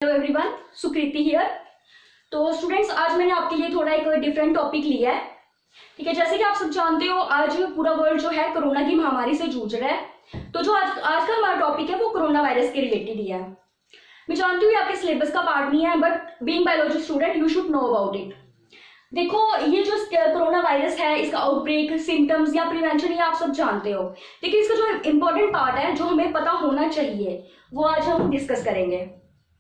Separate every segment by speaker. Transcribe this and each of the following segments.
Speaker 1: Hello everyone, Sukriti here. तो students, आज मैंने आपके लिए थोड़ा एक डिफरेंट टॉपिक लिया है। ठीक है, जैसे कि आप सब जानते हो, आज पूरा वर्ल्ड जो है कोरोना की महामारी से जूझ रहा है। तो जो आज का हमारा टॉपिक है वो कोरोना वायरस के रिलेटेड ही है। मैं जानती हूँ ये आपके सिलेबस का पार्ट नहीं है, but being biology student you should know about it. देखो, ये जो कोरोना वायरस है, इसका आउटब्रेक, सिम्टम्स या प्रिवेंशन, ये आप सब जानते हो, लेकिन इसका जो इम्पोर्टेंट पार्ट है जो हमें पता होना चाहिए वो आज हम डिस्कस करेंगे।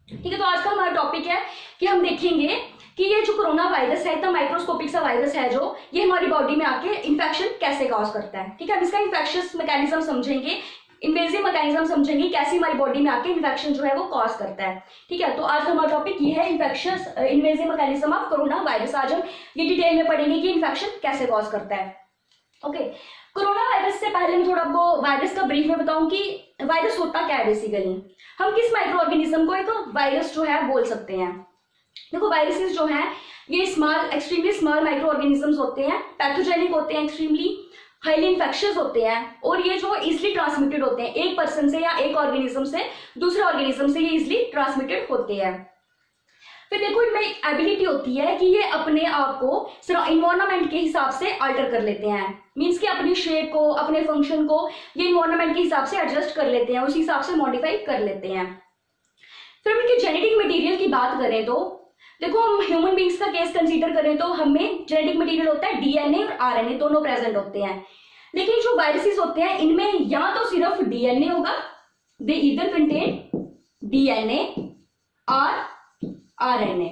Speaker 1: ठीक है, तो आज का हमारा टॉपिक है कि हम देखेंगे कि ये जो कोरोना वायरस है, इतना माइक्रोस्कोपिक सा वायरस है जो ये हमारी बॉडी में आके इन्फेक्शन कैसे कॉज करता है। ठीक है, हम इसका इन्फेक्शियस मैकेनिज्म समझेंगे, इन्वेजिव मैकेनिज्म समझेंगे, कैसे हमारी बॉडी में आके इन्फेक्शन जो है वो कॉज करता है। ठीक है, तो आज का हमारा टॉपिक ये है infectious invasive mechanism of corona virus. आज हम ये डिटेल में पढ़ेंगे कि इन्फेक्शन कैसे कॉज करता है। ओके, कोरोना वायरस से पहले मैं थोड़ा आपको वायरस का ब्रीफ में बताऊं कि वायरस होता क्या है। बेसिकली हम किस माइक्रो ऑर्गेनिज्म को एक वायरस जो है बोल सकते हैं। देखो, वायरसेस जो हैं ये एक्सट्रीमली स्मॉल माइक्रो ऑर्गेनिजम्स होते हैं, पैथोजेनिक होते हैं, एक्सट्रीमली हाईली इन्फेक्शियस होते हैं, और ये जो इजिली ट्रांसमिटेड होते हैं, एक पर्सन से या एक ऑर्गेनिज्म से दूसरे ऑर्गेनिज्म से ये इजिली ट्रांसमिटेड होते हैं। फिर देखो, इनमें एक एबिलिटी होती है कि ये अपने आप को इन्वायरमेंट के हिसाब से अल्टर कर लेते हैं। मीन्स कि अपनी शेप को, अपने फंक्शन को ये इन्वायरमेंट के हिसाब से एडजस्ट कर लेते हैं, उस हिसाब से मॉडिफाई कर लेते हैं। फिर हम इनके जेनेटिक मटेरियल की बात करें तो देखो, हम ह्यूमन बींग्स का केस कंसीडर करें तो हमें जेनेटिक मटेरियल होता है डीएनए और आरएनए, दोनों प्रेजेंट होते हैं। लेकिन जो वायरसेस होते हैं इनमें या तो सिर्फ डीएनए होगा, दे ईदर कंटेन डीएनए और आरएनए।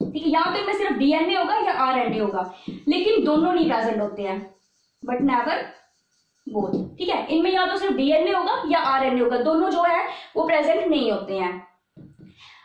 Speaker 1: ठीक है, यहाँ पे इनमें सिर्फ डीएनए होगा या आरएनए होगा, लेकिन दोनों नहीं प्रेजेंट होते हैं, बट नेवर बोथ। ठीक है, इनमें या तो सिर्फ डीएनए होगा या आरएनए होगा, दोनों जो है वो प्रेजेंट नहीं होते हैं।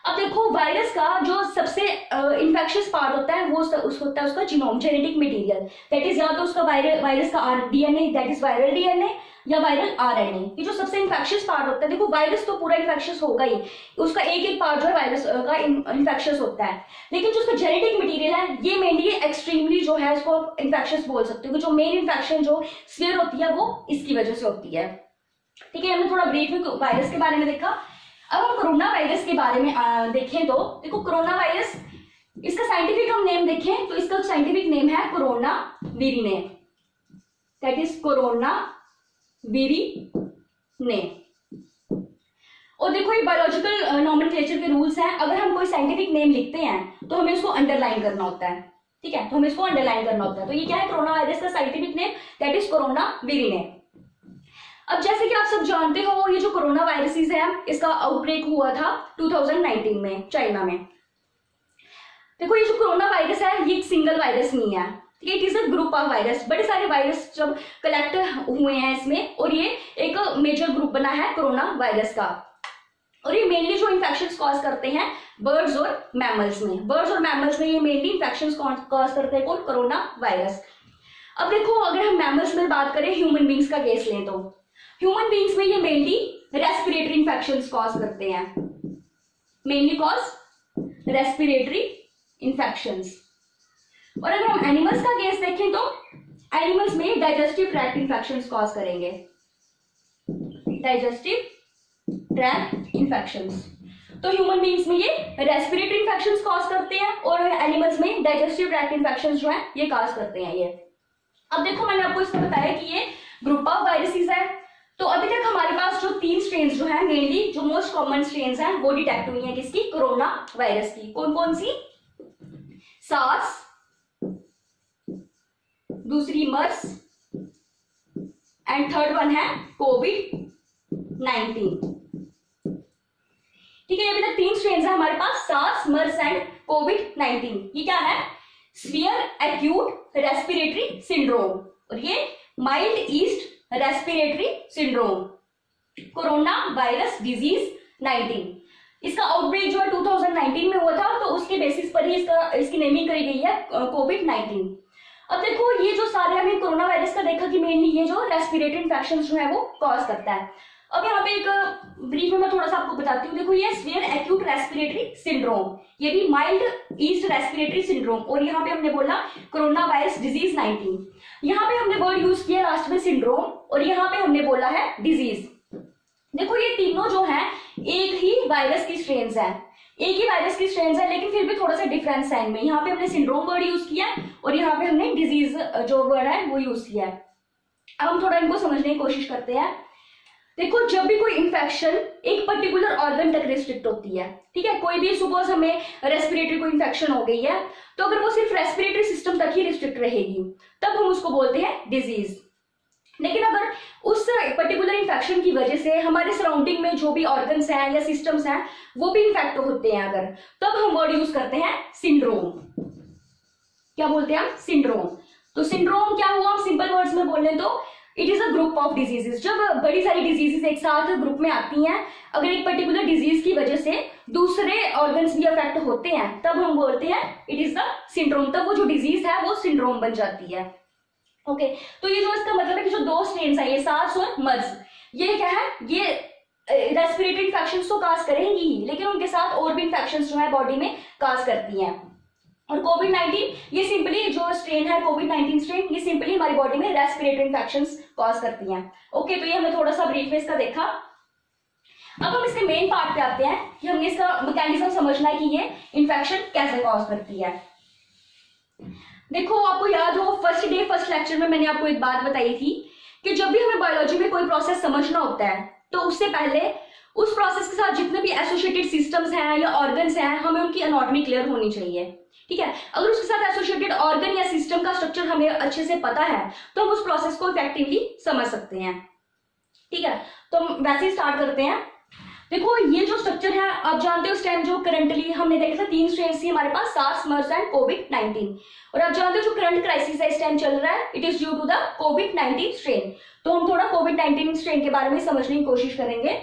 Speaker 1: अब देखो, वायरस का जो सबसे इन्फेक्शियस पार्ट होता है वो होता है उसका genome, genetic material. That is या तो उसका वायरस का DNA, that is viral DNA, या वायरल आरएनए। ये जो सबसे इन्फेक्शियस पार्ट होता है, देखो वायरस तो पूरा इन्फेक्शियस होगा ही, उसका एक एक पार्ट जो है वायरस का इन्फेक्शियस होता है, लेकिन जो उसका जेनेटिक मटेरियल है ये मेनली एक्सट्रीमली जो है इसको इन्फेक्शियस बोल सकते हो। जो मेन इन्फेक्शन जो स्फीयर होती है वो इसकी वजह से होती है। ठीक है, हमने थोड़ा ब्रीफ में वायरस के बारे में देखा। अब हम कोरोना वायरस के बारे में देखें तो देखो, कोरोना वायरस, इसका साइंटिफिक हम नेम देखें तो इसका साइंटिफिक नेम है कोरोना वीरिने, दैट इज कोरोना वीरिने। और देखो, ये बायोलॉजिकल नॉमेनक्लेचर के रूल्स हैं। अगर हम कोई साइंटिफिक नेम लिखते हैं तो हमें उसको अंडरलाइन करना होता है। ठीक है, तो हमें इसको अंडरलाइन करना होता है। तो ये क्या है, कोरोना वायरस का scientific name that is corona virinae. अब जैसे कि आप सब जानते हो, ये जो कोरोना वायरसेस है इसका आउटब्रेक हुआ था 2019 में चाइना में। देखो, ये जो कोरोना वायरस है ये एक सिंगल वायरस नहीं है, it is a group of virus. बड़े सारे वायरस जब कलेक्ट हुए हैं इसमें, और ये एक मेजर ग्रुप बना है कोरोना वायरस का। और ये मेनली जो इन्फेक्शन कॉज करते हैं बर्ड्स और मैमल्स में ये मेनली इन्फेक्शन कॉज करते हैं, कौन, कोरोना वायरस। अब देखो, अगर हम मैमल्स में बात करें, ह्यूमन बींग्स का केस लें तो ह्यूमन बींग्स में ये मेनली रेस्पिरेटरी इन्फेक्शंस कॉज करते हैं, मेनली कॉज रेस्पिरेटरी इन्फेक्शंस। और अगर हम एनिमल्स का केस देखें तो एनिमल्स में डाइजेस्टिव ट्रैक्ट इन्फेक्शंस कॉज करेंगे, डाइजेस्टिव ट्रैक्ट इन्फेक्शंस। तो ह्यूमन बींग्स में ये रेस्पिरेटरी इन्फेक्शंस कॉज करते हैं, और एनिमल्स में डाइजेस्टिव ट्रैक्ट इन्फेक्शंस जो है ये कॉज करते हैं ये। अब देखो, मैंने आपको इसमें बताया कि ये ग्रुप ऑफ वायरसेस है। तो अभी तक हमारे पास जो 3 स्ट्रेन्स जो है, मेनली जो मोस्ट कॉमन स्ट्रेन्स हैं वो डिटेक्ट हुई हैं, किसकी, कोरोना वायरस की। कौन कौन सी, सार्स, दूसरी मर्स, एंड थर्ड वन है कोविड-19। ठीक है, अभी तक 3 स्ट्रेन्स है हमारे पास, सार्स, मर्स एंड कोविड-19। ये क्या है, सीवियर एक्यूट रेस्पिरेटरी सिंड्रोम, और ये mild east respiratory syndrome, corona virus disease 19। इसका आउटब्रेक जो है 2019 में हुआ था, तो उसके बेसिस पर ही इसकी नेमिंग करी गई है कोविड-19। अब देखो, ये जो सारे हमें कोरोना वायरस का देखा कि मेनली ये जो रेस्पिरेटरी इन्फेक्शन जो है वो कॉज करता है। अब यहाँ पे एक ब्रीफ में मैं थोड़ा सा आपको बताती हूँ। देखो, ये सीवियर एक्यूट रेस्पिरेटरी सिंड्रोम, ये भी माइल्ड ईस्ट रेस्पिरेटरी सिंड्रोम, और यहाँ पे हमने बोला कोरोना वायरस डिजीज 19। यहाँ पे हमने वर्ड यूज किया लास्ट में सिंड्रोम, और यहाँ पे हमने बोला है डिजीज। देखो, ये तीनों जो है एक ही वायरस की स्ट्रेन्स हैं, एक ही वायरस की स्ट्रेन है लेकिन फिर भी थोड़ा सा डिफरेंस है इनमें। यहाँ पे हमने सिंड्रोम वर्ड यूज किया है और यहाँ पे हमने डिजीज जो वर्ड है वो यूज किया है। अब हम थोड़ा इनको समझने की कोशिश करते हैं। देखो, जब भी कोई इन्फेक्शन एक पर्टिकुलर ऑर्गन तक रिस्ट्रिक्ट होती है, ठीक है, कोई भी सपोज हमें रेस्पिरेटरी को इन्फेक्शन हो गई है, तो अगर वो सिर्फ रेस्पिरेटरी सिस्टम तक ही रिस्ट्रिक्ट रहेगी तब हम उसको बोलते हैं डिजीज। लेकिन अगर उस पर्टिकुलर इन्फेक्शन की वजह से हमारे सराउंडिंग में जो भी ऑर्गन्स हैं या सिस्टम्स हैं वो भी इन्फेक्ट होते हैं अगर, तब हम वर्ड यूज करते हैं सिंड्रोम। क्या बोलते हैं हम? सिंड्रोम। तो सिंड्रोम क्या हुआ, हम सिंपल वर्ड्स में बोल लें तो it is a group of diseases. जब बड़ी सारी डिजीजेस एक साथ ग्रुप में आती हैं, अगर एक पर्टिकुलर डिजीज की वजह से दूसरे ऑर्गन्स भी अफेक्ट होते हैं तब हम बोलते हैं इट इज द सिंड्रोम। तब वो जो डिजीज है वो सिंड्रोम बन जाती है। ओके, तो ये जो इसका मतलब है कि जो दो स्ट्रेन्स है, ये सार्स और मर्स, ये क्या है, ये रेस्पिरेटरी इन्फेक्शंस तो काज करेंगी ही, लेकिन उनके साथ और भी इन्फेक्शंस जो है बॉडी में काज करती हैं। और कोविड-19 ये सिंपली जो स्ट्रेन है कोविड-19 स्ट्रेन, ये सिंपली हमारी बॉडी में रेस्पिरेटरी इन्फेक्शंस कॉज करती हैं। ओके, तो ये हमने थोड़ा सा ब्रीफ में इसका देखा। अब हम इसके मेन पार्ट पे आते हैं कि हमने इसका मैकेनिज्म समझना है कि ये इन्फेक्शन कैसे कॉज करती है। देखो, आपको याद हो फर्स्ट लेक्चर में मैंने आपको एक बात बताई थी कि जब भी हमें बायोलॉजी में कोई प्रोसेस समझना होता है तो उससे पहले उस प्रोसेस के साथ जितने भी एसोसिएटेड सिस्टम्स हैं या ऑर्गन्स हैं, हमें उनकी एनाटॉमी क्लियर होनी चाहिए। ठीक है, अगर उसके साथ एसोसिएटेड ऑर्गन या सिस्टम का स्ट्रक्चर हमें अच्छे से पता है तो हम उस प्रोसेस को इफेक्टिवली समझ सकते हैं। ठीक है, तो हम वैसे ही स्टार्ट करते हैं। देखो, ये जो स्ट्रक्चर है आप जानते हो, उस टाइम जो करंटली हमने देखा था 3 स्ट्रेन थी हमारे पास, सार्स, मर्स एंड कोविड-19। और आप जानते हो जो करंट क्राइसिस है इस टाइम चल रहा है, it is due to the कोविड-19 स्ट्रेन। तो हम थोड़ा कोविड-19 स्ट्रेन के बारे में समझने की कोशिश करेंगे।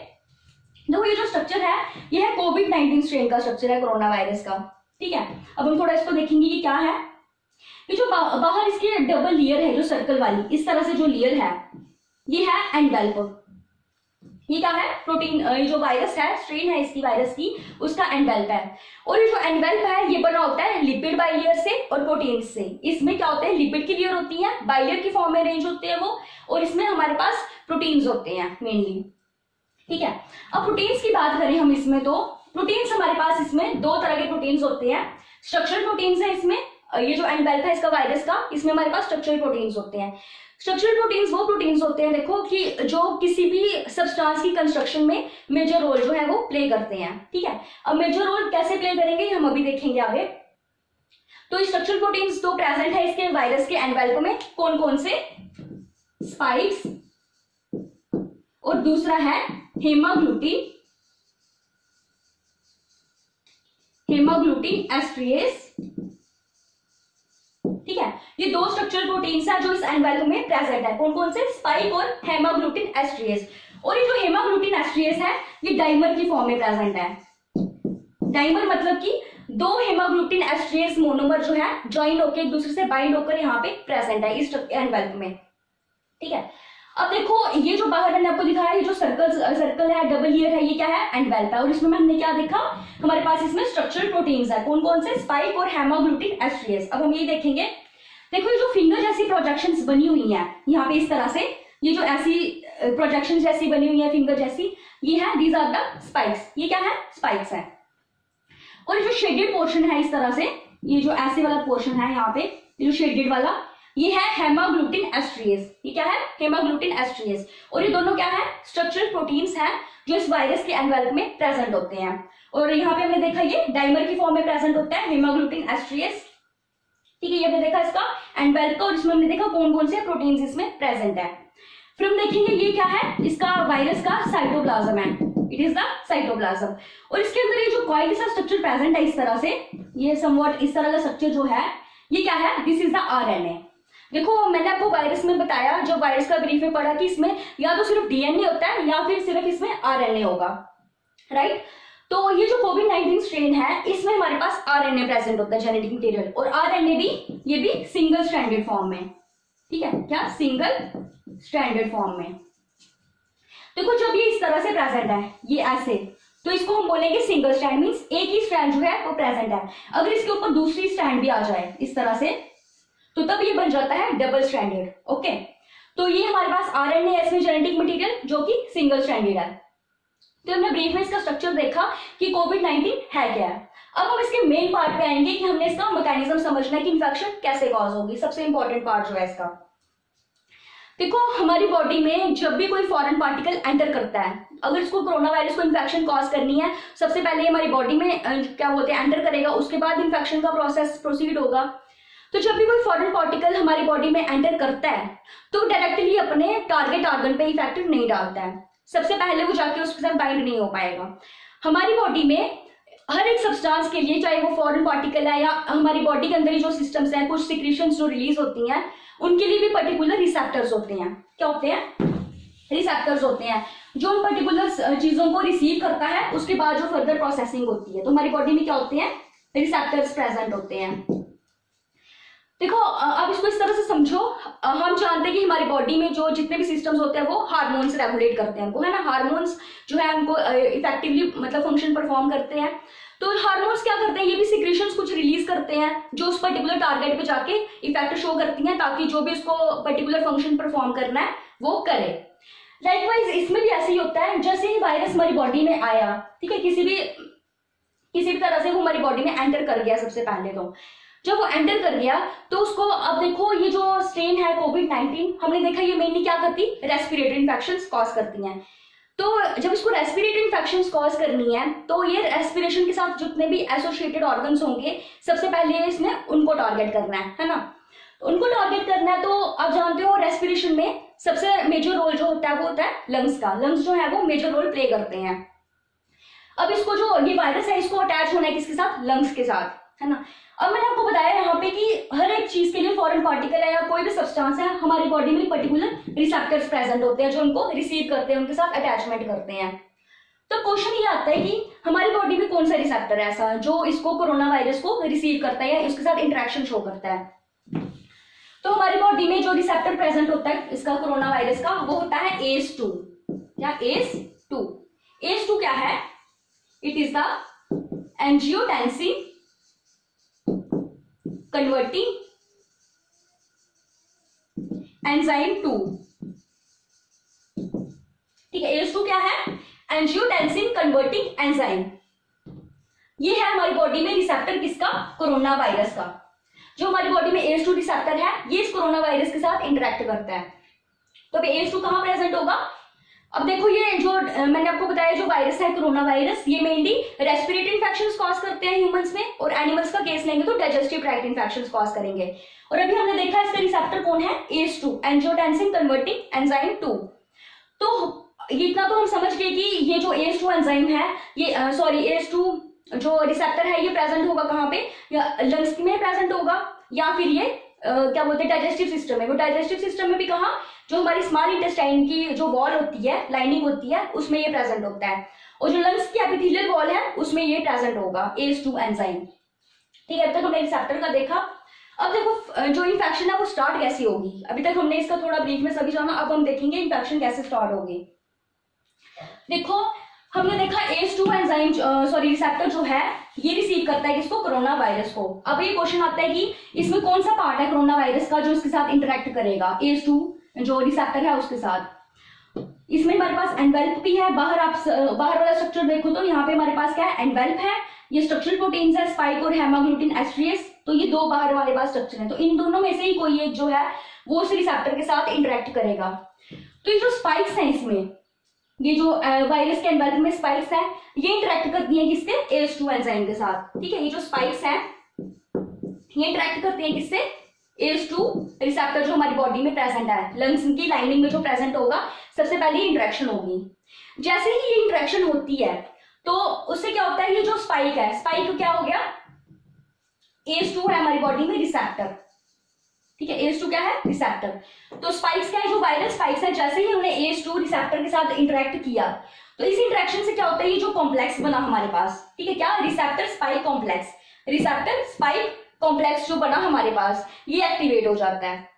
Speaker 1: देखो, ये जो स्ट्रक्चर है ये है कोविड-19 स्ट्रेन का स्ट्रक्चर है, कोरोना वायरस का। ठीक है, अब हम थोड़ा इसको देखेंगे ये क्या है। ये जो बाहर इसके डबल लेयर है, जो सर्कल वाली इस तरह से जो लेयर है, ये है एनवेल्प। ये क्या है? प्रोटीन, ये जो वायरस है, स्ट्रेन है इसकी वायरस की, उसका एनवेल्प है। और ये जो एनवेल्प है ये बना होता है लिपिड बाइलेयर से और प्रोटीन से। इसमें क्या होता है, लिपिड की लेयर होती है, बाइलेयर की फॉर्म में अरेंज होते हैं वो, और इसमें हमारे पास प्रोटीन्स होते हैं मेनली। ठीक है, अब प्रोटीन्स की बात करें हम इसमें, तो प्रोटीन्स हमारे पास इसमें 2 तरह के प्रोटीन्स होते हैं। स्ट्रक्चरल प्रोटीन्स है इसमें, ये जो एनवेल्प है इसका वायरस का, इसमें हमारे पास स्ट्रक्चरल प्रोटीन्स होते हैं। स्ट्रक्चरल प्रोटीन्स वो प्रोटीन्स होते हैं, देखो, कि जो किसी भी सब्सटेंस की कंस्ट्रक्शन में मेजर रोल जो है वो प्ले करते हैं। ठीक है, अब मेजर रोल कैसे प्ले करेंगे हम अभी देखेंगे आगे। तो स्ट्रक्चरल प्रोटीन्स तो प्रेजेंट है इसके वायरस के एनवेल्प में, कौन कौन से? स्पाइक्स, और दूसरा है हेमाग्लूटिन एस्ट्रिएस। ठीक है, ये 2 स्ट्रक्चरल प्रोटीन्स हैं जो इस एनवेल्प में प्रेजेंट है, कौन कौन से? स्पाइक और हेमाग्लूटिन एस्ट्रिएस। और ये जो हेमाग्लूटिन एस्ट्रिएस है ये डाइमर की फॉर्म में प्रेजेंट है। डाइमर मतलब कि 2 हेमाग्लूटिन एस्ट्रिएस मोनोमर जो है ज्वाइन होकर एक दूसरे से बाइंड होकर यहाँ पे प्रेजेंट है इस एनवेल्प में। ठीक है, अब देखो, ये जो बाहर मैंने आपको दिखाया, ये जो सर्कल है, डबल लेयर है, ये क्या है? एनवेल्प है। और इसमें हमने क्या देखा, हमारे पास इसमें स्ट्रक्चरल प्रोटीन्स है, कौन कौन से? स्पाइक और हेमाग्लूटिन एस्ट्रिएस। अब हम ये देखेंगे। देखो, ये जो फिंगर जैसी प्रोजेक्शंस बनी हुई हैं यहाँ पे इस तरह से, ये जो ऐसी प्रोजेक्शंस जैसी बनी हुई है फिंगर जैसी, ये है, दीज आर द स्पाइक्स। ये क्या है? स्पाइक्स है। और ये जो शेडेड पोर्शन है इस तरह से, ये जो ऐसे वाला पोर्शन है यहाँ पे, ये जो शेडेड वाला, ये है हेमाग्लूटिन एस्ट्रिएस। ये क्या है? हेमाग्लूटिन एस्ट्रिएस। और ये दोनों क्या है? स्ट्रक्चरल प्रोटीन्स हैं जो इस वायरस के एनवेल्प में प्रेजेंट होते हैं। और यहाँ पे हमने देखा ये डाइमर की फॉर्म में प्रेजेंट होता है हेमाग्लूटिन एस्ट्रिएस। ठीक है, ये हमने देखा इसका एनवेल्प का, और इसमें हमने देखा कौन कौन से प्रोटीन्स इसमें प्रेजेंट है। फिर हम देखेंगे ये क्या है, इसका वायरस का साइटोप्लाज्म है, इट इज द साइटोप्लाज्म। और इसके अंदर ये जो कॉइल के साथ स्ट्रक्चर प्रेजेंट है इस तरह से, ये समवॉट इस तरह का स्ट्रक्चर जो है, ये क्या है? This is the RNA. देखो, मैंने आपको वायरस में बताया, जब वायरस का ब्रीफ में पढ़ा कि इसमें या तो सिर्फ डीएनए होता है या फिर सिर्फ इसमें आरएनए होगा, राइट। तो ये जो कोविड-19 स्ट्रेन है इसमें हमारे पास आरएनए प्रेजेंट होता है, जेनेटिक मटेरियल, और आरएनए भी, ये भी सिंगल स्ट्रैंडेड फॉर्म में। ठीक है, क्या? सिंगल स्ट्रैंडेड फॉर्म में। देखो, जब ये इस तरह से प्रेजेंट है, ये ऐसे, तो इसको हम बोलेंगे सिंगल स्ट्रैंड, मींस एक ही स्ट्रैंड जो है वो प्रेजेंट है। अगर इसके ऊपर दूसरी स्ट्रैंड भी आ जाए इस तरह से, तो तब ये बन जाता है डबल स्ट्रैंडेड। ओके, तो ये हमारे पास आरएनए है इसमें जेनेटिक मटेरियल जो कि सिंगल स्ट्रैंडेड है। तो हमने ब्रीफ में इसका स्ट्रक्चर देखा कि कोविड-19 है क्या है। अब हम इसके मेन पार्ट पे आएंगे कि हमने इसका मैकेनिज्म समझना है कि इन्फेक्शन कैसे कॉज होगी। सबसे इंपॉर्टेंट पार्ट जो है इसका, देखो हमारी बॉडी में जब भी कोई फॉरेन पार्टिकल एंटर करता है, अगर इसको कोरोना वायरस को इन्फेक्शन कॉज करनी है, सबसे पहले हमारी बॉडी में क्या बोलते हैं एंटर करेगा, उसके बाद इन्फेक्शन का प्रोसेस प्रोसीड होगा। तो जब भी कोई फॉरेन पार्टिकल हमारी बॉडी में एंटर करता है तो डायरेक्टली अपने टारगेट ऑर्गन पे इफेक्ट नहीं डालता है, सबसे पहले वो जाके उसके साथ बाइंड नहीं हो पाएगा। हमारी बॉडी में हर एक सब्सटेंस के लिए, चाहे वो फॉरेन पार्टिकल है या हमारी बॉडी के अंदर ही जो सिस्टम्स हैं, कुछ सिक्रीशंस जो रिलीज होती हैं, उनके लिए भी पर्टिकुलर रिसेप्टर्स होते हैं। क्या होते हैं? रिसेप्टर्स होते हैं जो उन पर्टिकुलर चीजों को रिसीव करता है, उसके बाद जो फर्दर प्रोसेसिंग होती है। तो हमारी बॉडी में क्या होते हैं? रिसेप्टर्स प्रेजेंट होते हैं। देखो अब इसको इस तरह से समझो, हम जानते हैं कि हमारी बॉडी में जो जितने भी सिस्टम्स होते हैं वो हार्मोन्स रेगुलेट करते हैं हमको, है ना। हार्मोन्स जो है हमको इफेक्टिवली मतलब फंक्शन परफॉर्म करते हैं। तो हार्मोन्स क्या करते हैं? ये भी सिक्रीशंस कुछ रिलीज करते हैं जो उस पर्टिकुलर टारगेट पे जाके इफेक्ट शो करती हैं, ताकि जो भी उसको पर्टिकुलर फंक्शन परफॉर्म करना है वो करे। लाइकवाइज इसमें भी ऐसे ही होता है, जैसे ही वायरस हमारी बॉडी में आया, ठीक है, किसी भी तरह से वो हमारी बॉडी में एंटर कर गया। सबसे पहले तो जब वो एंटर कर गया तो उसको, अब देखो ये जो स्ट्रेन है कोविड-19, हमने देखा ये मेनली क्या करती? रेस्पिरेटरी इन्फेक्शंस कॉज करती हैं। तो जब इसको रेस्पिरेटरी इन्फेक्शंस कॉज करनी है तो ये रेस्पिरेशन के साथ जितने भी एसोसिएटेड ऑर्गन्स होंगे, सबसे पहले इसमें उनको टारगेट करना है ना। तो उनको टारगेट करना है, तो आप जानते हो रेस्पिरेशन में सबसे मेजर रोल जो होता है वो होता है लंग्स का। लंग्स जो है वो मेजर रोल प्ले करते हैं। अब इसको जो ये वायरस है इसको अटैच होना है किसके साथ? लंग्स के साथ, है ना। अब मैंने आपको बताया यहाँ पे कि हर एक चीज के लिए, फॉरेन पार्टिकल है या कोई भी सब्सटेंस है, हमारी बॉडी में पर्टिकुलर रिसेप्टर्स प्रेजेंट होते हैं जो उनको रिसीव करते हैं, उनके साथ अटैचमेंट करते हैं। तो क्वेश्चन ये आता है कि हमारी बॉडी में कौन सा रिसेप्टर है ऐसा जो इसको कोरोना वायरस को रिसीव करता है या इसके साथ इंटरेक्शन शो करता है। तो हमारी बॉडी में जो रिसेप्टर प्रेजेंट होता है इसका कोरोना वायरस का, वो होता है ACE2 या ACE2। ACE2 क्या है? It is the angiotensin converting enzyme 2। ठीक है, ACE2 क्या है? Angiotensin converting enzyme. ये है हमारी बॉडी में रिसेप्टर किसका? कोरोना वायरस का। जो हमारी बॉडी में ACE2 रिसेप्टर है ये इस कोरोना वायरस के साथ इंटरेक्ट करता है। तो अब ACE2 कहां प्रेजेंट होगा? अब देखो ये जो मैंने आपको बताया जो वायरस है कोरोना वायरस, ये मेनली रेस्पिरेटरी इन्फेक्शंस कॉज करते हैं ह्यूमंस में, और एनिमल्स का केस लेंगे तो डाइजेस्टिव ट्रैक्ट इन्फेक्शंस कॉज करेंगे। और अभी हमने देखा इसका रिसेप्टर कौन है? ACE2 angiotensin converting enzyme 2। तो इतना तो हम समझ गए कि ये जो ACE2 एंजाइम है, ये ACE2 जो रिसेप्टर है ये प्रेजेंट होगा कहाँ पे? या लंग्स में प्रेजेंट होगा, या फिर ये क्या बोलते हैं डाइजेस्टिव सिस्टम में। वो डाइजेस्टिव सिस्टम में भी कहाँ? जो हमारी स्मॉल इंटेस्टाइन की जो वॉल होती है, लाइनिंग होती है, उसमें ये प्रेजेंट होता है। और जो लंग्स की एपिथेलियल वॉल है उसमें ये प्रेजेंट होगा ACE2 एंजाइम। ठीक है, अब तक हमने रिसेप्टर का देखा। अब देखो जो इन्फेक्शन है वो स्टार्ट कैसे होगी। अभी तक हमने इसका थोड़ा ब्रीफ में सभी जाना, अब हम देखेंगे इन्फेक्शन कैसे स्टार्ट होगी। देखो हमने देखा ACE2 एंजाइम रिसेप्टर जो है ये रिसीव करता है किसको? कोरोना वायरस को। अब ये क्वेश्चन आता है कि इसमें कौन सा पार्ट है कोरोना वायरस का जो इसके साथ इंटरेक्ट करेगा ACE2 जो रिसेप्टर है उसके साथ। इसमें हमारे पास एनवेल्प भी है। बाहर वाला स्ट्रक्चर देखो तो यहाँ पे हमारे पास क्या है? एनवेल्प है। ये स्ट्रक्चरल प्रोटीन्स है स्पाइक और हेमाग्लूटिन एस्ट्रियस। तो ये दो बाहर हमारे पास स्ट्रक्चर है। तो इन दोनों में से ही कोई एक जो है वो उस रिसेप्टर के साथ इंटरेक्ट करेगा। तो ये जो स्पाइक्स हैं इसमें, ये जो वायरस के एनवेल्प में स्पाइक्स हैं, ये इंटरेक्ट करती हैं किससे? ACE2 एंजाइम के साथ। ठीक है, ये जो स्पाइक्स हैं ये इंटरेक्ट करती हैं किससे? ACE2 रिसेप्टर जो हमारी बॉडी में प्रेजेंट है, लंग्स की लाइनिंग में जो प्रेजेंट होगा, सबसे पहले इंटरेक्शन होगी। जैसे ही ये इंटरेक्शन होती है तो उससे क्या होता है? ये जो स्पाइक है, स्पाइक क्या हो गया? ACE2 है हमारी बॉडी में रिसेप्टर। ठीक है, ACE2 क्या है? रिसेप्टर। तो स्पाइक्स क्या है? जो वायरस स्पाइक्स है, जैसे ही हमने ACE2 रिसेप्टर के साथ इंटरेक्ट किया तो इस इंटरेक्शन से क्या होता है? ये जो कॉम्प्लेक्स बना हमारे पास, ठीक है, क्या? Receptor spike complex. Receptor spike complex जो बना हमारे पास ये एक्टिवेट हो जाता है।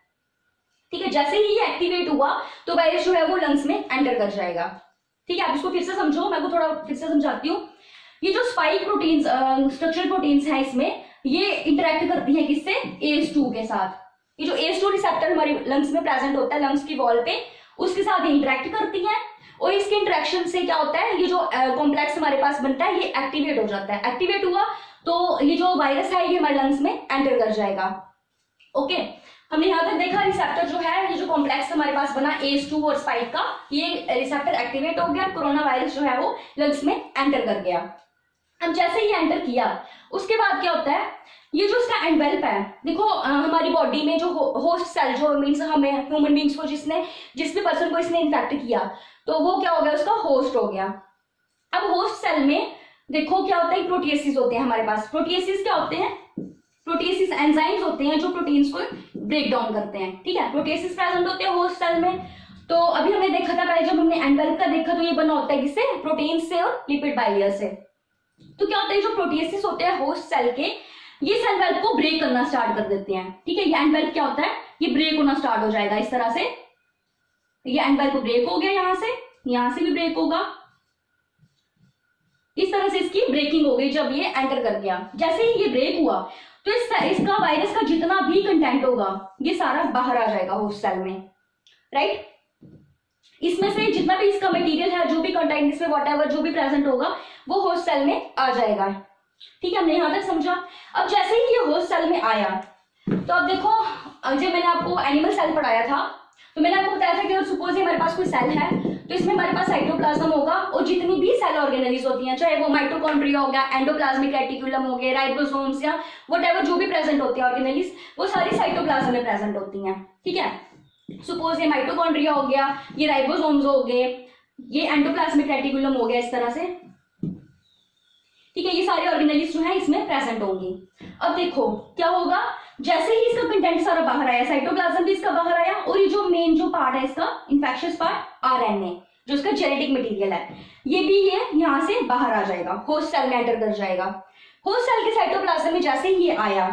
Speaker 1: ठीक है, जैसे ही ये एक्टिवेट हुआ तो वायरस जो है वो लंग्स में एंटर कर जाएगा। ठीक है, आप इसको फिर से समझो, मैं को थोड़ा फिर से समझाती हूँ। ये जो स्पाइक प्रोटीन्स स्ट्रक्चरल प्रोटीन्स है इसमें, ये इंटरेक्ट करती है किससे? ACE2 के साथ। ये जो ACE2 रिसेप्टर हमारे लंग्स में प्रेजेंट होता है, लंग्स की वॉल पे, उसके साथ ये इंटरेक्ट करती है। और इसके इंटरेक्शन से क्या होता है, ये जो कॉम्प्लेक्स हमारे पास बनता है ये एक्टिवेट हो जाता है। एक्टिवेट हुआ तो ये जो वायरस है ये हमारे लंग्स में एंटर कर जाएगा। ओके, हमने यहाँ तक देखा रिसेप्टर जो है, ये जो कॉम्प्लेक्स हमारे पास बना ACE2 और स्पाइक का, ये रिसेप्टर एक्टिवेट हो गया, कोरोना वायरस जो है वो लंग्स में एंटर कर गया। अब जैसे ही एंटर किया उसके बाद क्या होता है, ये जो इसका एनवेल्प है, देखो हमारी बॉडी में जो होस्ट सेल जो मीन्स हमें ह्यूमन बींग्स को जिस भी पर्सन को इसने इन्फेक्ट किया तो वो क्या हो गया, उसका होस्ट हो गया। अब होस्ट सेल में देखो क्या होता है, प्रोटिएसिस होते हैं हमारे पास। प्रोटिएसिस क्या होते हैं, प्रोटिएसिस एंजाइम्स होते हैं जो प्रोटीन्स को ब्रेक डाउन करते हैं। ठीक है, प्रोटिएसिस प्रेजेंट होते हैं होस्ट सेल में। तो अभी हमने देखा था पहले जब हमने एनवेल्प का देखा तो ये बना होता है किससे, प्रोटीन से और लिपिड बाइलेयर से। तो क्या होता है, जो प्रोटिएसिस होते हैं होस्ट सेल के, ये सेल वेल्प को ब्रेक करना स्टार्ट कर देते हैं। ठीक है, ये एनवेल्प क्या होता है, ये ब्रेक होना स्टार्ट हो जाएगा इस तरह से। ये एनवेल्प ब्रेक हो गया, यहां से भी ब्रेक होगा, इस तरह से इसकी ब्रेकिंग हो गई जब ये एंटर कर गया। जैसे ही ये ब्रेक हुआ तो इसका वायरस का जितना भी कंटेंट होगा ये सारा बाहर आ जाएगा होस्ट सेल में, राइट। इसमें से जितना भी इसका मटेरियल है, जो भी कंटेंट इसमें व्हाटएवर जो भी प्रेजेंट होगा वो होस्ट सेल में आ जाएगा। ठीक है, हमने यहां तक समझा। अब जैसे ही ये होस्ट सेल में आया तो अब देखो, जब मैंने आपको एनिमल सेल पढ़ाया था तो मैंने आपको बताया था कि अगर सपोज हमारे पास कोई सेल है तो इसमें हमारे पास साइटोप्लाज्म होगा और जितनी भी सेल ऑर्गेनेलिज होती हैं, चाहे वो माइटोकॉन्ड्रिया हो गया, एंडोप्लाज्मिक रेटिकुलम हो गए, राइबोसोम्स या व्हाटएवर जो भी प्रेजेंट होती है ऑर्गेनेलिज, वो सारी साइटोप्लाज्म में प्रेजेंट होती हैं। ठीक है, सपोज ये माइटोकॉन्ड्रिया हो गया, ये राइबोसोम्स हो गए, ये एंडोप्लाज्मिक रेटिकुलम हो गया, इस तरह से। ठीक है, ये सारे ऑर्गेनेलिज जो है इसमें प्रेजेंट होंगी। अब देखो क्या होगा, जैसे ही इसका कंटेंट सारा बाहर आया, साइटोप्लाज्म भी इसका बाहर आया, और ये जो मेन जो पार्ट है इसका इन्फेक्शियस पार्ट आरएनए जो इसका जेनेटिक मटेरियल है, ये भी ये यहां से बाहर आ जाएगा, होस्ट सेल में एंटर कर जाएगा। होस्ट सेल के साइटोप्लाज्म में जैसे ही ये आया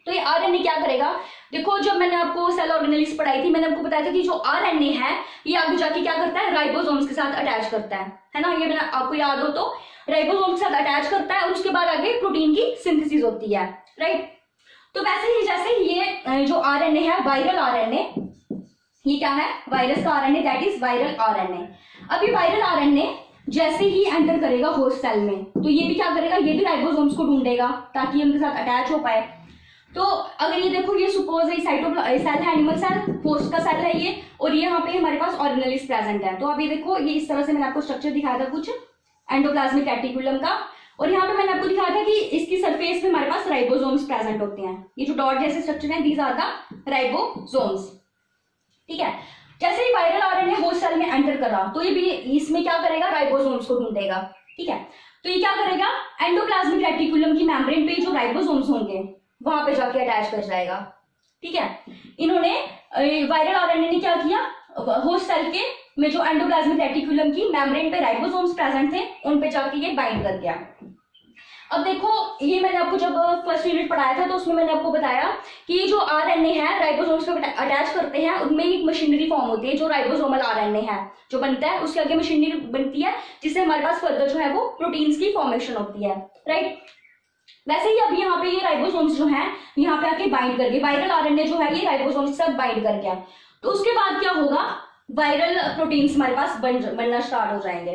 Speaker 1: तो ये आरएनए क्या करेगा, देखो जब मैंने आपको सेल ऑर्गेनेलिज पढ़ाई थी मैंने आपको बताया था कि जो आरएनए है ये आगे जाके क्या करता है, राइबोसोम्स के साथ अटैच करता है ना। ये मैंने आपको याद हो तो राइबोसोम के साथ अटैच करता है और उसके बाद आगे प्रोटीन की सिंथेसिस होती है, राइट। तो वैसे ही जैसे ये जो आरएनए है, वायरल आरएनए, ये क्या है, वायरस का RNA, that is viral RNA. अब ये वायरल आरएनए जैसे ही एंटर करेगा होस्ट सेल में तो ये भी क्या करेगा, ये भी राइबोसोम्स को ढूंढेगा ताकि उनके साथ अटैच हो पाए। तो अगर ये देखो, ये सपोज है सेल है, एनिमल सेल, होस्ट का सेल है ये, और ये यहाँ पे हमारे पास ऑर्गेनेलिज प्रेजेंट है। तो अब ये देखो, ये इस तरह से मैंने आपको स्ट्रक्चर दिखाया था कुछ एंडोप्लाज्मिक रेटिकुलम का, और यहाँ पे मैंने आपको दिखाया था कि इसकी सरफेस पे हमारे पास राइबोसोम्स प्रेजेंट होते हैं। ये जो डॉट जैसे स्ट्रक्चर है, दीज आर द राइबोसोम्स। ठीक है, जैसे ही वायरल आरएनए होस्ट सेल में एंटर करा तो ये भी इसमें क्या करेगा, राइबोसोम्स को ढूंढेगा। ठीक है, तो ये क्या करेगा, एंडोप्लाज्मिक रेटिकुलम की मेम्ब्रेन पे जो राइबोसोम्स होंगे वहां पे जाके अटैच कर जाएगा। ठीक है, इन्होंने वायरल आरएनए ने क्या किया, होस्ट सेल के में जो एंडोप्लाज्मिक रेटिकुलम की मेम्ब्रेन पे राइबोसोम्स प्रेजेंट थे उन पे जाके ये बाइंड कर गया। अब देखो, ये मैंने आपको जब फर्स्ट यूनिट पढ़ाया था तो उसमें मैंने आपको बताया कि जो आरएनए है राइबोसोम्स पे अटैच करते हैं, उनमें एक मशीनरी फॉर्म होती है जो राइबोसोमल आरएनए है जो बनता है, उसके आगे मशीनरी बनती है जिससे हमारे पास फर्दर जो है वो प्रोटीन्स की फॉर्मेशन होती है, राइट। वैसे ही अब यहाँ पे ये राइबोसोम्स जो है यहाँ पे आके बाइंड कर गए, वायरल आरएनए जो है ये राइबोसोम्स के साथ बाइंड कर गया। तो उसके बाद क्या होगा, वायरल प्रोटीन्स हमारे पास बनना स्टार्ट हो जाएंगे।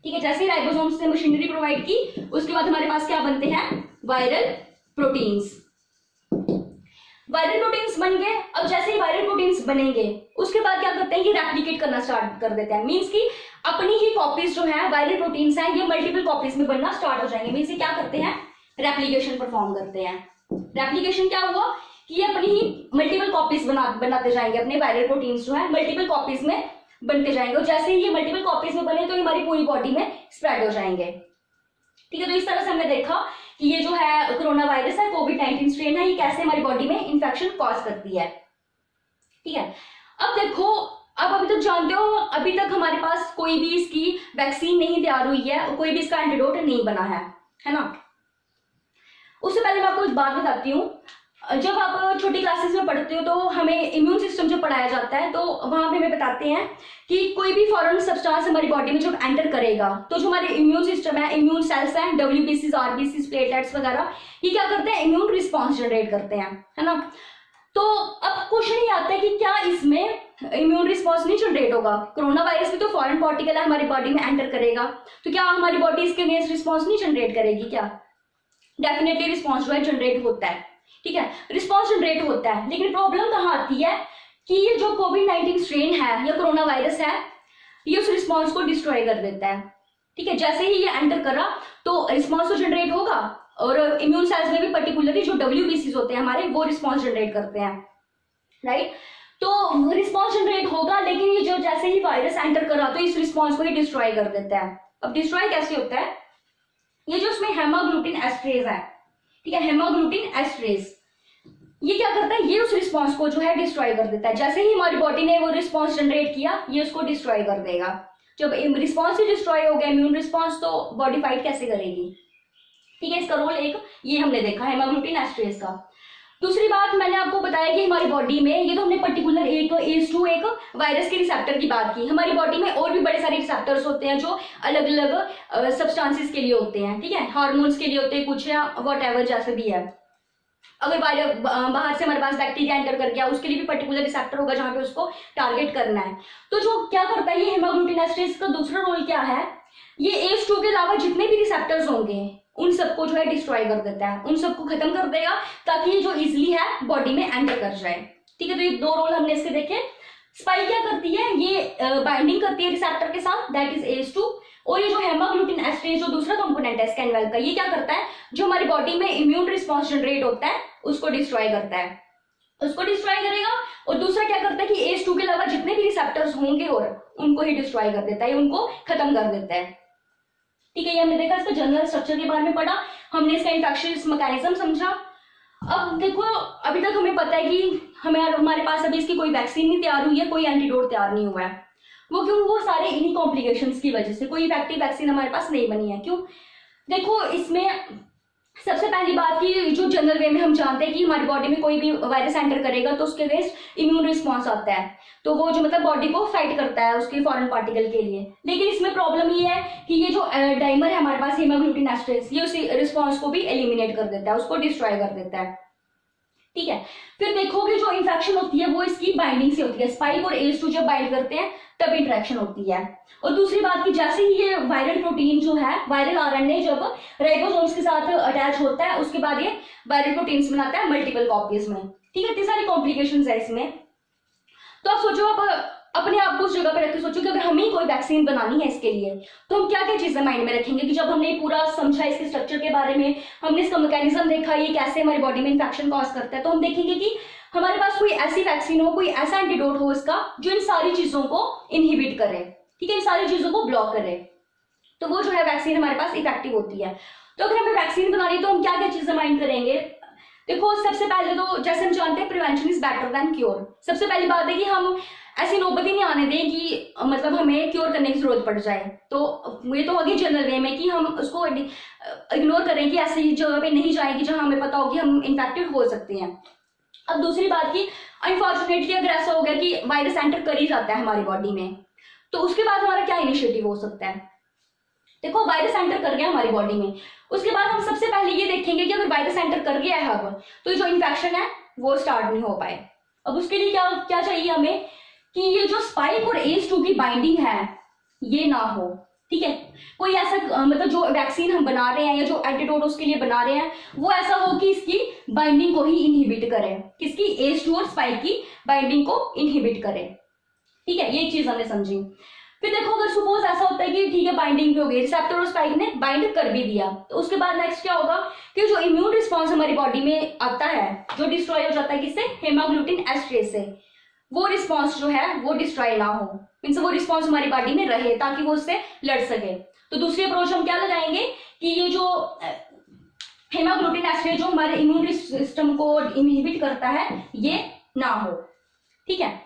Speaker 1: ठीक है, जैसे ही राइबोसोम्स ने मशीनरी प्रोवाइड की उसके बाद हमारे पास क्या बनते हैं, वायरल प्रोटीन्स। वायरल प्रोटीन्स बन गए। अब जैसे ही वायरल प्रोटीन्स बनेंगे उसके बाद क्या करते हैं, ये रेप्लिकेट करना स्टार्ट कर देते हैं। मीन्स की अपनी ही कॉपीज जो है वायरल प्रोटीन्स हैं ये मल्टीपल कॉपीज में बनना स्टार्ट हो जाएंगे। मीन्स ये क्या करते हैं, रेप्लिकेशन परफॉर्म करते हैं। रेप्लिकेशन क्या हुआ कि ये अपनी ही मल्टीपल कॉपीज बनाते जाएंगे, अपने वायरल प्रोटीन्स जो है मल्टीपल कॉपीज में बनते जाएंगे, और जैसे ही ये मल्टीपल कॉपीज में बने तो हमारी पूरी बॉडी में स्प्रेड हो जाएंगे। ठीक है, तो इस तरह से हमने देखा कि ये जो है कोरोना वायरस है, कोविड-19 स्ट्रेन है, ये कैसे हमारी बॉडी में इन्फेक्शन कॉज करती है। ठीक है, अब देखो, अब अभी तक जानते हो, अभी तक हमारे पास कोई भी इसकी वैक्सीन नहीं तैयार हुई है और कोई भी इसका एंटीडोट नहीं बना है ना। उससे पहले मैं आपको एक बात बताती हूँ, जब आप छोटी क्लासेस में पढ़ते हो तो हमें इम्यून सिस्टम जब पढ़ाया जाता है तो वहां पे हमें बताते हैं कि कोई भी फॉरेन सब्सटेंस हमारी बॉडी में जब एंटर करेगा तो जो हमारे इम्यून सिस्टम है, इम्यून सेल्स हैं, WBCs, RBCs, प्लेटलेट्स वगैरह, ये क्या करते हैं, इम्यून रिस्पॉन्स जनरेट करते हैं, है ना। तो अब क्वेश्चन ये आता है कि क्या इसमें इम्यून रिस्पॉन्स नहीं जनरेट होगा? कोरोना वायरस भी तो फॉरेन पार्टिकल है, हमारी बॉडी में एंटर करेगा, तो क्या हमारी बॉडी इसके अगेंस्ट रिस्पॉन्स नहीं जनरेट करेगी? क्या डेफिनेटली रिस्पॉन्स जो है जनरेट होता है, ठीक है, रिस्पॉन्स जनरेट होता है। लेकिन प्रॉब्लम कहाँ आती है कि ये जो कोविड-19 स्ट्रेन है या कोरोना वायरस है, ये उस रिस्पॉन्स को डिस्ट्रॉय कर देता है, ठीक है। जैसे ही ये एंटर करा तो रिस्पॉन्स तो जनरेट होगा, और इम्यून सेल्स में भी पर्टिकुलरली जो WBCs होते हैं हमारे, वो रिस्पॉन्स जनरेट करते हैं, राइट। तो रिस्पॉन्स जनरेट होगा, लेकिन ये जो जैसे ही वायरस एंटर करा तो इस रिस्पॉन्स को ही डिस्ट्रॉय कर देता है। अब डिस्ट्रॉय कैसे होता है? ये जो उसमें हेमाग्लूटिन एस्ट्रेज है, ठीक है, हेमाग्लूटिन एस्ट्रेज, ये क्या करता है? ये उस रिस्पॉन्स को जो है डिस्ट्रॉय कर देता है। जैसे ही हमारी बॉडी ने वो रिस्पॉन्स जनरेट किया, ये उसको डिस्ट्रॉय कर देगा। जब रिस्पॉन्स ही डिस्ट्रॉय हो गया, इम्यून रिस्पॉन्स, तो बॉडी फाइट कैसे करेगी, ठीक है। इसका रोल एक ये हमने देखा हेमाग्लूटिन एस्ट्रेज का। दूसरी बात मैंने आपको बताया कि हमारी बॉडी में, ये तो हमने पर्टिकुलर एक ACE2 एक वायरस के रिसेप्टर की बात की, हमारी बॉडी में और भी बड़े सारे रिसेप्टर्स होते हैं जो अलग अलग सब्सटेंसेस के लिए होते हैं, ठीक है, हार्मोन्स के लिए होते हैं कुछ, या व्हाटएवर जैसे भी है। अगर बाहर से हमारे पास बैक्टीरिया एंटर कर गया, उसके लिए भी पर्टिकुलर रिसेप्टर होगा जहां पे उसको टारगेट करना है। तो जो क्या करता है ये हेमाग्लूटिन एस्ट्रेज का दूसरा रोल क्या है? ये ACE2 के अलावा जितने भी रिसेप्टर्स होंगे उन सबको जो है डिस्ट्रॉय कर देता है, उन सबको खत्म कर देगा, ताकि ये जो इजिली है बॉडी में एंटर कर जाए, ठीक है। तो ये दो रोल हमने इसके देखे। स्पाइक क्या करती है? ये बाइंडिंग करती है रिसेप्टर के साथ, दैट इज ACE2। और ये जो हेमाग्लूटिन एस्ट्रेज जो दूसरा कंपोनेंट है स्कैनवेल का, ये क्या करता है? जो हमारी बॉडी में इम्यून रिस्पॉन्स जनरेट होता है उसको डिस्ट्रॉय करता है, उसको डिस्ट्रॉय करेगा। और दूसरा क्या करता है कि ACE2 के अलावा जितने भी रिसेप्टर्स होंगे और उनको ही डिस्ट्रॉय कर देता है, उनको खत्म कर देता है, ठीक है। ये हमने देखा, इसका जनरल स्ट्रक्चर के बारे में पढ़ा, हमने इसका इंफेक्शियस मैकेनिज्म समझा। अब देखो, अभी तक हमें पता है कि हमारे पास अभी इसकी कोई वैक्सीन नहीं तैयार हुई है, कोई एंटीडोट तैयार नहीं हुआ है। वो क्यों? वो सारे इन्हीं कॉम्प्लिकेशंस की वजह से कोई इफेक्टिव वैक्सीन हमारे पास नहीं बनी है। क्यों? देखो, इसमें सबसे पहली बात की जो जनरल वे में हम जानते हैं कि हमारी बॉडी में कोई भी वायरस एंटर करेगा तो उसके अगेंस्ट इम्यून रिस्पॉन्स आता है, तो वो जो मतलब बॉडी को फाइट करता है उसके फॉरेन पार्टिकल के लिए। लेकिन इसमें प्रॉब्लम ये है कि ये जो डाइमर है हमारे पास हेमाग्लूटिन एस्ट्रेज, ये उस रिस्पॉन्स को भी एलिमिनेट कर देता है, उसको डिस्ट्रॉय कर देता है, ठीक है। फिर देखोगे जो इन्फेक्शन होती है वो इसकी बाइंडिंग से होती है, स्पाइक और ACE2 जब बाइंड करते हैं तब इंटरेक्शन होती है। और दूसरी बात की जैसे ही ये वायरल प्रोटीन जो है, वायरल RNA जब राइबोसोम्स के साथ अटैच होता है, उसके बाद ये वायरल प्रोटीन्स बनाता है मल्टीपल कॉपीज में, ठीक है। इतनी सारी कॉम्प्लिकेशंस है इसमें। तो आप सोचो, अब अपने आप को उस जगह पर रख के सोचो कि अगर हमें कोई वैक्सीन बनानी है इसके लिए, तो हम क्या क्या चीजें माइंड में रखेंगे कि जब हमने पूरा समझा इसके स्ट्रक्चर के बारे में, हमने इसका मैकेनिज्म देखा, ये कैसे हमारी बॉडी में इन्फेक्शन कॉज करता है, तो हम देखेंगे कि हमारे पास कोई ऐसी वैक्सीन हो, कोई ऐसा एंटीडोट हो इसका जो इन सारी चीजों को इनहिबिट करे, ठीक है, इन सारी चीजों को ब्लॉक करे, तो वो जो है वैक्सीन हमारे पास इफेक्टिव होती है। तो अगर हमें वैक्सीन बनानी है तो हम क्या क्या चीजें माइंड करेंगे? देखो, सबसे पहले तो जैसे हम जानते हैं prevention is better than cure. सबसे पहली बात है कि हम ऐसी नौबत ही नहीं आने दें कि मतलब हमें क्योर करने की जरूरत पड़ जाए। तो ये तो होगी जनरल वे में कि हम उसको इग्नोर करें कि ऐसी जगह पे नहीं जाएंगे जहां हमें पता हो कि हम इन्फेक्टेड हो सकते हैं। अब दूसरी बात की, अनफॉर्चुनेटली अगर ऐसा हो गया कि वायरस एंटर कर ही जाता है हमारी बॉडी में, तो उसके बाद हमारा क्या इनिशिएटिव हो सकता है? देखो, वायरस एंटर कर गया हमारी बॉडी में, उसके बाद हम सबसे पहले ये देखेंगे कि अगर वायरस एंटर कर गया है अब, तो जो इन्फेक्शन है वो स्टार्ट नहीं हो पाए। अब उसके लिए क्या क्या चाहिए हमें कि ये जो स्पाइक और ACE2 की बाइंडिंग है ये ना हो, ठीक है। कोई ऐसा मतलब जो वैक्सीन हम बना रहे हैं या जो एंटीडोट उसके लिए बना रहे हैं वो ऐसा हो कि इसकी बाइंडिंग को ही इनहिबिट करे, किसकी? ACE2 और स्पाइक की बाइंडिंग को इनहिबिट करे, ठीक है। ये चीज हमने समझी। फिर देखो, अगर सपोज ऐसा होता है कि ठीक है बाइंडिंग भी हो गई, रिसेप्टर और स्पाइक ने बाइंड कर भी दिया, तो उसके बाद नेक्स्ट क्या होगा कि जो इम्यून रिस्पॉन्स हमारी बॉडी में आता है जो डिस्ट्रॉय हो जाता है किससे? हेमाग्लूटिन एस्ट्रेज से, वो रिस्पॉन्स जो है वो डिस्ट्रॉय ना हो, मींस वो रिस्पॉन्स हमारी बॉडी में रहे ताकि वो उससे लड़ सके। तो दूसरी अप्रोच हम क्या लगाएंगे कि ये जो हेमाग्लूटिन एस्ट्रेज जो हमारे इम्यून सिस्टम को इनहिबिट करता है ये ना हो, ठीक है।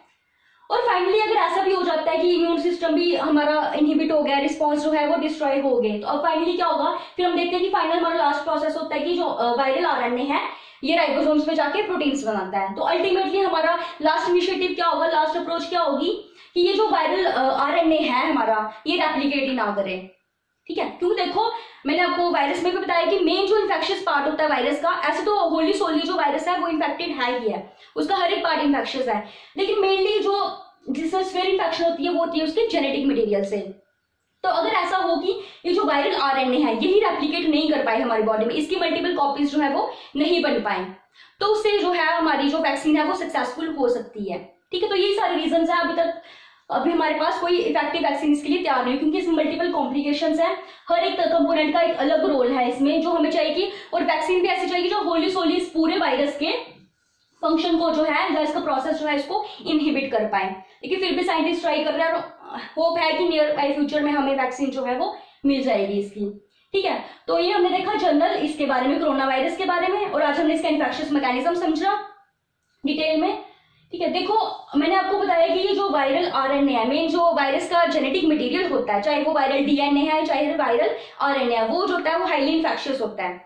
Speaker 1: और फाइनली अगर ऐसा भी हो जाता है कि इम्यून सिस्टम भी हमारा इनहिबिट हो गया, रिस्पॉन्स जो है वो डिस्ट्रॉय हो गए, तो अब फाइनली क्या होगा? फिर हम देखते हैं कि फाइनल हमारा लास्ट प्रोसेस होता है कि जो वायरल RNA है ये राइबोसोम्स में जाके प्रोटीन्स बनाता है। तो अल्टीमेटली हमारा लास्ट इनिशिएटिव क्या होगा, लास्ट अप्रोच क्या होगी कि ये जो वायरल RNA है हमारा ये रेप्लिकेट ही ना करे, ठीक है। क्योंकि देखो मैंने आपको वायरस में भी बताया कि मेन जो इन्फेक्शियस पार्ट होता है वायरस का, ऐसे तो होली सोली जो वायरस है वो इन्फेक्टेड है ही है, उसका हर एक पार्ट इन्फेक्शियस है, लेकिन मेनली जो जिससे स्फीयर इन्फेक्शन होती है वो होती है उसके जेनेटिक मटेरियल से। तो अगर ऐसा हो कि ये जो वायरल आरएनए है यही रेप्लिकेट नहीं कर पाए हमारी बॉडी में, इसकी मल्टीपल कॉपीज जो है वो नहीं बन पाए, तो उससे जो है हमारी जो वैक्सीन है वो सक्सेसफुल हो सकती है। ठीक है, तो यही सारे रीजन है। अभी हमारे पास कोई इफेक्टिव वैक्सीन इसके लिए तैयार नहीं, क्योंकि इसमें मल्टीपल कॉम्प्लिकेशंस है, हर एक कंपोनेंट का एक अलग रोल है इसमें जो हमें चाहिए, और वैक्सीन भी ऐसी चाहिए जो होली सोली इस पूरे वायरस के फंक्शन को जो है या इसका प्रोसेस जो है इसको इनहिबिट कर पाए। लेकिन फिर भी साइंटिस्ट ट्राई कर रहे हैं और होप है कि नियर बाय फ्यूचर में हमें वैक्सीन जो है वो मिल जाएगी इसकी। ठीक है, तो ये हमने देखा जनरल इसके बारे में, कोरोना वायरस के बारे में, और आज हमने इसका इन्फेक्शियस मैकेनिज्म समझा डिटेल में। ठीक है, देखो मैंने आपको बताया कि ये जो वायरल आरएनए है, मेन जो वायरस का जेनेटिक मटेरियल होता है, चाहे वो वायरल डीएनए है चाहे वायरल आरएनए है, वो जो होता है वो हाईली इन्फेक्शियस होता है।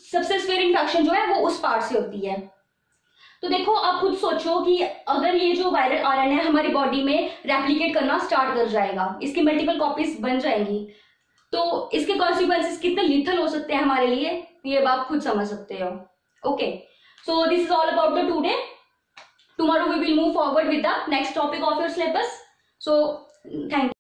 Speaker 1: सबसे स्फीयर इन्फेक्शन जो है वो उस पार्ट से होती है। तो देखो आप खुद सोचो कि अगर ये जो वायरल आरएनए हमारी बॉडी में रेप्लिकेट करना स्टार्ट कर जाएगा, इसकी मल्टीपल कॉपीज बन जाएंगी, तो इसके कॉन्सिक्वेंसेस कितने लिथल हो सकते हैं हमारे लिए, ये आप खुद समझ सकते हो। Okay, so this is all about the today. Tomorrow we will move forward with the next topic of your syllabus. So thank you.